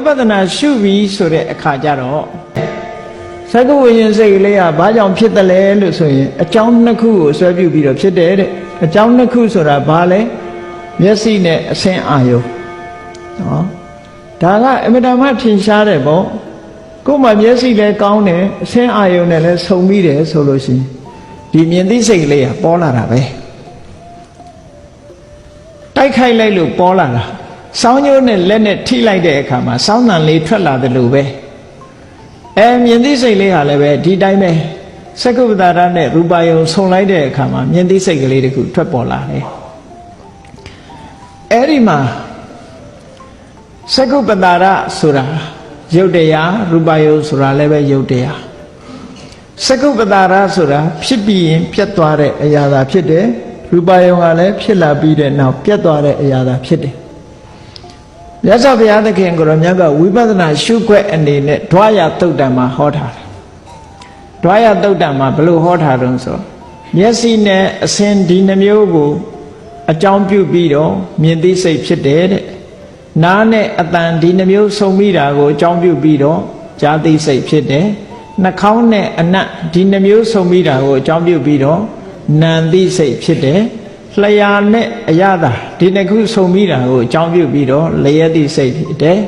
ပဿနာရှုပြီးဆိုတဲ့အခါကျတော့သက္ကဝိညာဉ်စိတ်ကလေးကဘာကြောင့်ဖြစ်တယ်လဲလို့ဆိုရင်အကြောင်းနှစ်ခုကိုဆွဲပြုပြီးတော့ဖြစ်တယ်တဲ့အကြောင်းနှစ်ခုဆိုတာဘာလဲမျက်စိနဲ့အဆင်းအာယုနော်ဒါကအမြဲတမ်းထင်ရှားတယ်ပေါ့ကိုယ်မှမျက်စိလည်းကောင်းတယ်အဆင်းအာယုနဲ့လည်းဆုံပြီးတယ်ဆိုလို့ရှိရင်ဒီမြင်သိစိတ်ကလေးကပေါ်လာတာပဲတိုက်ခိုက်လိုက်လို့ပေါ်လာတာစောင်းညိုးနဲ့လက်နဲ့ထိလိုက်တဲ့အခါမှာစောင်းတန်လေးထွက်လာတယ်လို့ပဲမြင်သိစိတ်လေးဟာလည်းပဲဒီတိုင်းပဲစက္ကုပ္ပတာရနဲ့ရူပယုံဆုံလိုက်တဲ့အခါမှာမြင်သိစိတ်ကလေးတခုထွက်ပေါ်လာတယ်အဲ့ဒီမှာစက္ကုပ္ပတာရဆိုတာရုပ်တရားရူပယုံဆိုတာလည်းပဲရုပ်တရားစက္ကုပ္ပတာရဆိုတာဖြစ်ပြီးရင်ပြတ်သွားတဲ့အရာသာဖြစ်တယ်ရူပယုံကလည်းဖြစ်လာပြီးတဲ့နောက်ပြတ်သွားတဲ့အရာသာဖြစ်တယ်မြတ်စွာဘုရားသခင်ကိုယ်တော်မြတ်ကဝိပဿနာရှုခွက်အနေနဲ့ဓွားရတုတ်တံမှာဟောထားတယ်ဓွားရတုတ်တံမှာဘယ်လိုဟောထားတုံးဆိုမျက်စိနဲ့အဆင်းဒီနှမျိုးကိုအကြောင်းပြုပြီးတော့မြင်သိစိတ်ဖြစ်တယ်တဲ့နားနဲ့အတန်ဒီနှမျိုးဆုံမိတာကိုအကြောင်းပြုပြီးတော့ကြားသိစိတ်ဖြစ်တယ်နှာခေါင်းနဲ့အနံ့ဒီနှမျိုးဆုံမိတာကိုအကြောင်းပြုပြီးတော့နာမ်သိစိတ်ဖြစ်တယ်လျာနဲ့အရသာဒီနှစ်ခုဆုံမိတာကိုအကြောင်းပြုပြီးတော့လျက်သိစိတ်ဖြစ်တယ်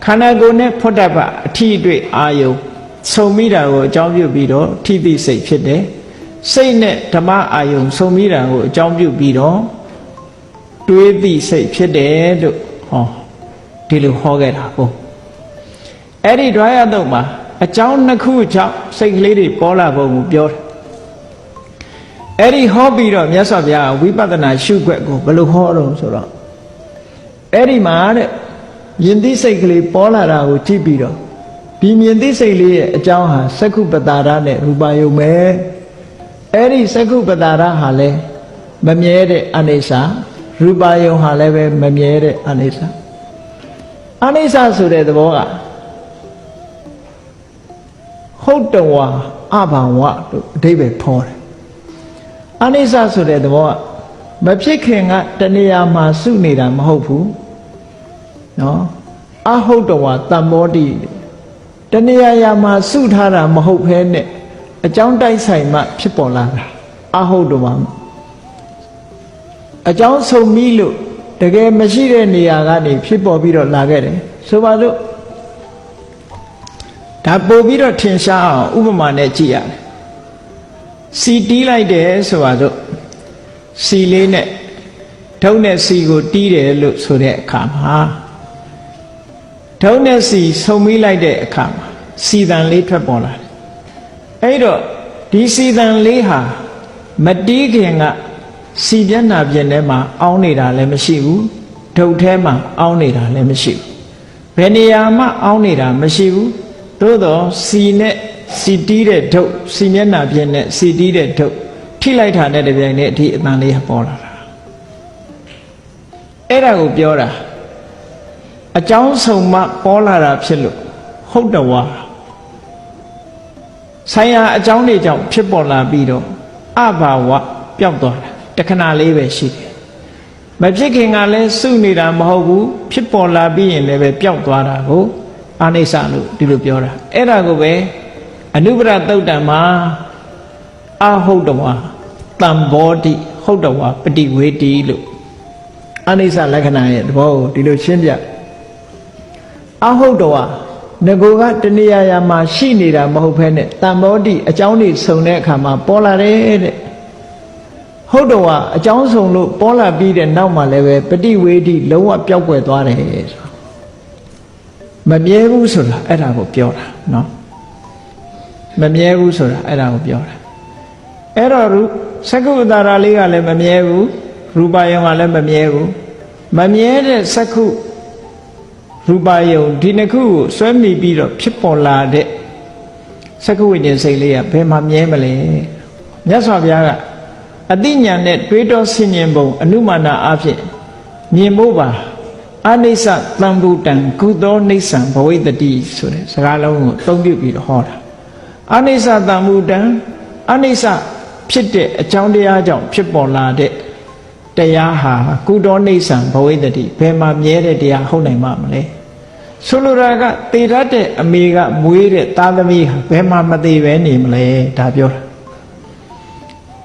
ခန္ဓာကိုယ်နဲ့ဖွတ်တတ်ပအထီးအတွေ့အာယုဆုံမိတာကိုအကြောင်းပြုပြီးတော့ထိသိစိတ်ဖြစ်တယ်စိတ်နဲ့ဓမ္မအာယုဆုံမိတာကိုအကြောင်းပြုပြီးတော့တွေးသိစိတ်ဖြစ်တယ်လို့ဒီလိုဟောခဲ့တာပေါ့အဲ့ဒီဓွားရတုတ်မှာအကြောင်းနှစ်ခုကြောင့်စိတ်ကလေးတွေပေါ်လာပုံကိုပြောတယ်အဲ့ဒီဟောပြီးတော့မြတ်စွာဘုရားဝိပဿနာရှုခွက်ကိုဘယ်လိုဟောတော့ဆိုတော့အဲ့ဒီမှာတဲ့မြင်သိစိတ်ကလေးပေါ်လာတာကိုကြည့်ပြီးတော့ဒီမြင်သိစိတ်လေးရဲ့အကြောင်းဟာစက္ခုပတာရနဲ့ရူပယုံပဲအဲ့ဒီစက္ခုပတာရဟာလည်းမမြဲတဲ့အနိစ္စရူပယုံဟာလည်းပဲမမြဲတဲ့အနိစ္စအနိစ္စဆိုတဲ့သဘောကဟုတ်တဝါအဘဝလို့အဓိပ္ပာယ်ဖော်တယ်အနိစ္စဆိုတဲ့သဘောကမဖြစ်ခင်ကတဏှာမှာစုနေတာမဟုတ်ဘူးနော်အဟုတ်တဝါတမ္မောတိတဏှာရာမှာစုထားတာမဟုတ်ဘဲနဲ့အကြောင်းတိုက်ဆိုင်မှဖြစ်ပေါ်လာတာအဟုတ်တဝါအကြောင်းဆုံပြီးလို့တကယ်မရှိတဲ့နေရာကနေဖြစ်ပေါ်ပြီးတော့လာခဲ့တယ်ဆိုပါစို့ဒါပို့ပြီးတော့ထင်ရှားအောင်ဥပမာနဲ့ကြည့်ရတယ်စီတီးလိုက်တယ်ဆိုပါစို့စီလေးနဲ့ထုံးတဲ့စီကိုတီးတယ်လို့ဆိုတဲ့အခါမှာထုံးတဲ့စီဆုံမိလိုက်တဲ့အခါမှာစီတန်လေးထွက်ပေါ်လာတယ်အဲ့တော့ဒီစီတန်လေးဟာမတီးခင်ကစီမျက်နှာပြင်ထဲမှာအောင်းနေတာလည်းမရှိဘူးဒုတ်ထဲမှာအောင်းနေတာလည်းမရှိဘူးဘယ်နေရာမှအောင်းနေတာမရှိဘူးသို့တော့စီနဲ့စီတီးတဲ့ဒုတ်စီမျက်နှာပြင်နဲ့စီတီးတဲ့ဒုတ်ထိလိုက်တာနဲ့တပြိုင်နက်ဒီအတန်လေးပေါ်လာတာအဲ့ဒါကိုပြောတာအကြောင်းဆုံးမှပေါ်လာတာဖြစ်လို့ဟုတ်တဝါဆိုင်ရာအကြောင်းတွေကြောင့်ဖြစ်ပေါ်လာပြီးတော့အဘာဝပျောက်သွားတာတခဏလေးပဲရှိတယ်မဖြစ်ခင်ကလည်းစုနေတာမဟုတ်ဘူးဖြစ်ပေါ်လာပြီးရင်လည်းပဲပျောက်သွားတာကိုအနိစ္စလို့ဒီလိုပြောတာအဲ့ဒါကိုပဲအနုပရသုတ်တံမှာအဟုတ်တဝါတံဘောတိဟုတ်တဝါပฏิဝေတိလို့အနိစ္စလက္ခဏာရဲ့သဘောကိုဒီလိုရှင်းပြအဟုတ်တဝါငကိုကတဏှာရာမှာရှိနေတာမဟုတ်ဘဲနဲ့တံဘောတိအကြောင်းတွေစုံတဲ့အခါမှာပေါ်လာတယ်တဲ့ဟုတ်တဝါအကြောင်းစုံလို့ပေါ်လာပြီးတဲ့နောက်မှာလည်းပဲပฏิဝေတိလုံးဝပျောက်ကွယ်သွားတယ်ဆိုမမြဲဘူးဆိုတာအဲ့ဒါကိုပြောတာနော်မမြဲဘူးဆိုတာအဲ့ဒါကိုပြောတာအဲ့တော့စက္ကုပ္ပတာရလေးကလည်းမမြဲဘူးရူပယုံကလည်းမမြဲဘူးမမြဲတဲ့စက္ခုရူပယုံဒီနှစ်ခုကိုဆွဲမိပြီးတော့ဖြစ်ပေါ်လာတဲ့စက္ခုဝိညာဉ်စိတ်လေးကဘယ်မှာမြဲမလဲမြတ်စွာဘုရားကအတိညာနဲ့တွေးတောဆင်ញင်ပုံအနုမာနအဖြစ်မြင်ဖို့ပါအနိစ္စသံဗုဒ္ဓံကုသောနိစ္စံဘဝိတ္တိဆိုတဲ့စကားလုံးကိုအသုံးပြုပြီးတော့ဟောတာအနိစ္စသံဗုဒ္ဓံအနိစ္စဖြစ်တဲ့အကြောင်းတရားကြောင့်ဖြစ်ပေါ်လာတဲ့တရားဟာကုသောနိစ္စံဘဝိတ္တိဘယ်မှာမြဲတဲ့တရားဟုတ်နိုင်မှာမလဲ ဆိုလိုတာကသေရတဲ့အမေကမွေးတဲ့သားသမီးဟာဘယ်မှမသေးပဲနေမလဲဒါပြောတာ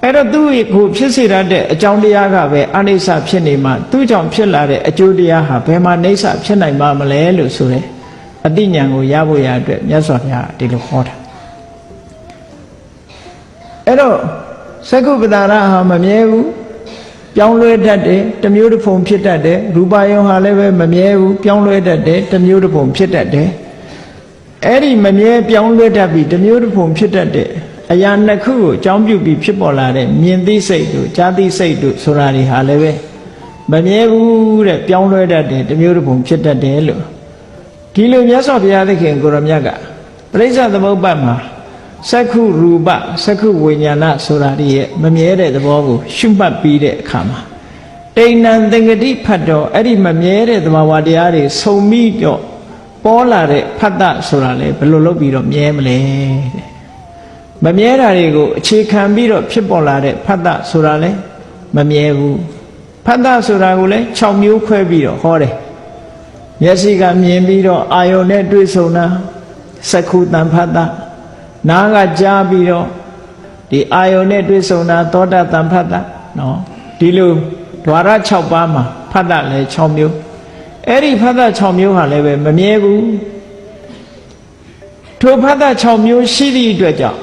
အဲ့တော့သူ့ကိုဖြစ်စေရတဲ့အကြောင်းတရားကပဲအနိစ္စဖြစ်နေမှသူ့ကြောင့်ဖြစ်လာတဲ့အကျိုးတရားဟာဘယ်မှအိဋ္ဌဖြစ်နိုင်မှာမလဲလို့ဆိုတဲ့အသိဉာဏ်ကိုရဖို့ရအတွက်မြတ်စွာဘုရားဒီလိုဟောတာအဲ့တော့သက္ကုပ္ပတာရဟာမမြဲဘူးပြောင်းလဲတတ်တယ်တစ်မျိုးတစ်ဖုံဖြစ်တတ်တယ်ရူပယုံဟာလည်းပဲမမြဲဘူးပြောင်းလဲတတ်တယ်တစ်မျိုးတစ်ဖုံဖြစ်တတ်တယ်အဲ့ဒီမမြဲပြောင်းလဲတတ်ပြီးတစ်မျိုးတစ်ဖုံဖြစ်တတ်တဲ့အရာနှစ်ခုကိုအကြောင်းပြုပြီးဖြစ်ပေါ်လာတဲ့မြင်သိစိတ်တို့ကြားသိစိတ်တို့ဆိုတာတွေဟာလည်းပဲမမြဲဘူးတဲ့ပြောင်းလဲတတ်တယ်တစ်မျိုးတစ်ဖုံဖြစ်တတ်တယ်လို့ဒီလိုမြတ်စွာဘုရားသခင်ကိုရမြတ်ကပရိစ္ဆေသမုပ္ပါဒ်မှာစက္ခုရူပစက္ခုဝိညာဏဆိုတာဒီရဲ့မမြဲတဲ့သဘောကိုရှုမှတ်ပြီးတဲ့အခါမှာတိဏ္ဏသင်္ကတိဖတ်တော့အဲ့ဒီမမြဲတဲ့သဘာဝတရားတွေစုံပြီးတော့ပေါ်လာတဲ့ဖတ်တဆိုတာလေဘယ်လိုလုပ်ပြီးတော့မြဲမလဲတဲ့မမြဲတာတွေကိုအခြေခံပြီးတော့ဖြစ်ပေါ်လာတဲ့ဖတ်တဆိုတာလေမမြဲဘူးဖတ်တဆိုတာကိုလည်း6မျိုးခွဲပြီးတော့ဟောတယ်မျက်စိကမြင်ပြီးတော့အာယုန်နဲ့တွေ့ဆုံတာစက္ခုတံဖတ်တနားကကြားပြီးတော့ဒီအာယုန်နဲ့တွေ့ဆုံတာသောတာတံဖတ်တနော်ဒီလိုဓဝရ6ပါးမှာဖတ်တလည်း6မျိုးအဲ့ဒီဖတ်တ6မျိုးဟာလည်းပဲမမြဲဘူးထိုဖတ်တ6မျိုးရှိသည့်အတွက်ကြောင့်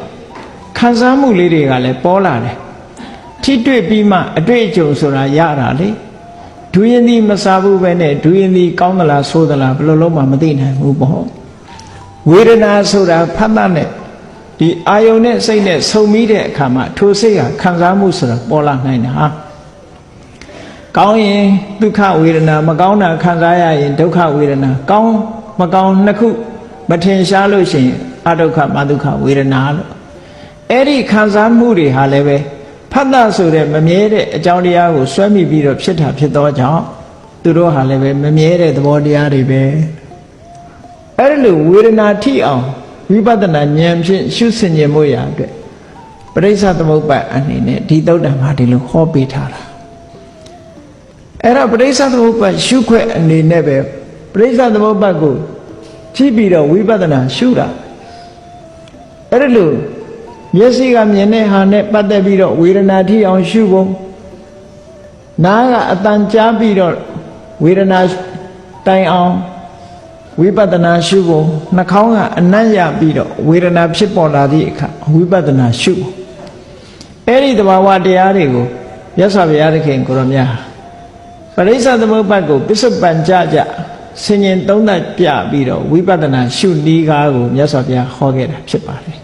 ခံစားမှုလေးတွေကလည်းပေါ်လာတယ်ထိတွေ့ပြီးမှအတွေ့အကြုံဆိုတာရတာလေဒူရင်ဒီမစားဘူးပဲနဲ့ဒူရင်ဒီကောင်းသလားဆိုးသလားဘယ်လိုလုံးမှမသိနိုင်ဘူးပေါ့ဝေဒနာဆိုတာဖတ်တနဲ့ဒီအာယုန်နဲ့စိတ်နဲ့ဆုံမိတဲ့အခါမှာထိုစိတ်ဟာခံစားမှုဆိုတာပေါ်လာနိုင်တာဟာကောင်းရင်ဒုက္ခဝေဒနာမကောင်းတာခံစားရရင်ဒုက္ခဝေဒနာကောင်းမကောင်းနှစ်ခုမထင်ရှားလို့ရှိရင်အဒုက္ခမဒုက္ခဝေဒနာလို့အဲ့ဒီခံစားမှုတွေဟာလည်းပဲဖတ်တာဆိုတဲ့မမြဲတဲ့အကြောင်းတရားကိုဆွဲမိပြီးတော့ဖြစ်တာဖြစ်သောကြောင့်သူတို့ဟာလည်းပဲမမြဲတဲ့သဘောတရားတွေပဲအဲ့ဒီလိုဝေဒနာထိအောင်ဝိပဿနာဉာဏ်ဖြင့်ရှုဆင်ခြင်မှုရအတွက်ပရိစ္ဆေသမုပ္ပါဒ်အနေနဲ့ဒီသုတ်တံမှာဒီလိုဟောပေးထားတာအဲ့တော့ပရိစ္ဆေသမုပ္ပါဒ်ရှုခွက်အနေနဲ့ပဲပရိစ္ဆေသမုပ္ပါဒ်ကိုကြည့်ပြီးတော့ဝိပဿနာရှုတာအဲ့ဒီလိုမျက်စိကမြင်တဲ့ဟာနဲ့ပတ်သက်ပြီးတော့ဝေဒနာထိအောင်ရှုဖို့နားကအတန်ကြားပြီးတော့ဝေဒနာတိုင်အောင်ဝိပဿနာရှုဖို့နှာခေါင်းကအနံ့ရပြီးတော့ဝေဒနာဖြစ်ပေါ်လာသည့်အခါဝိပဿနာရှုဖို့အဲ့ဒီသဘာဝတရားတွေကိုမြတ်စွာဘုရားသခင်ကိုရောမြတ်ပရိစ္ဆေသမုပ္ပါဒ်ကိုပစ္စုပန်ကြဆင်ញင်သုံးသပ်ပြပြီးတော့ဝိပဿနာရှုနည်းကားကိုမြတ်စွာဘုရားဟောခဲ့တာဖြစ်ပါတယ်